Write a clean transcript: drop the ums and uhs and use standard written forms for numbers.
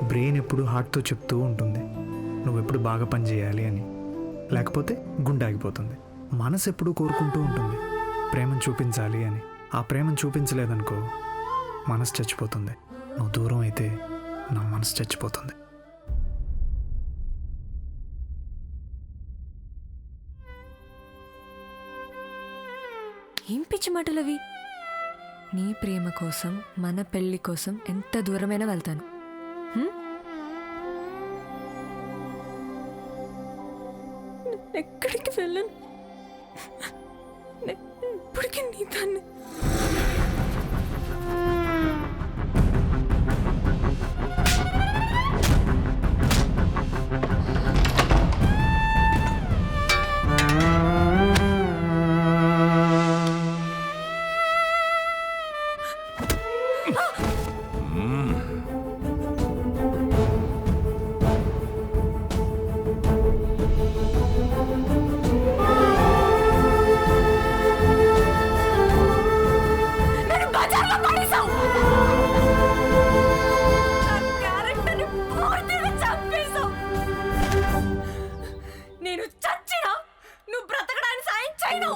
Brain ఎప్పుడు హార్ట్తో చెప్తూ ఉంటుంది నువ్వెప్పుడు బాగా పని చేయాలి అని, లేకపోతే గుండె ఆగిపోతుంది. మనసు ఎప్పుడు కోరుకుంటూ ఉంటుంది ప్రేమను చూపించాలి అని. ఆ ప్రేమను చూపించలేదనుకో మనసు చచ్చిపోతుంది. నువ్వు దూరం అయితే నా మనసు చచ్చిపోతుంది. ఏం పిచ్చి మాటలవి? నీ ప్రేమ కోసం, మన పెళ్లి కోసం ఎంత దూరమైనా వెళ్తాను. ఎక్కడికి వెళ్ళను. ఇప్పటికీ నీ దాన్ని. నేను చచ్చినా నువ్వు బ్రతకడానికి సాయం చేయను.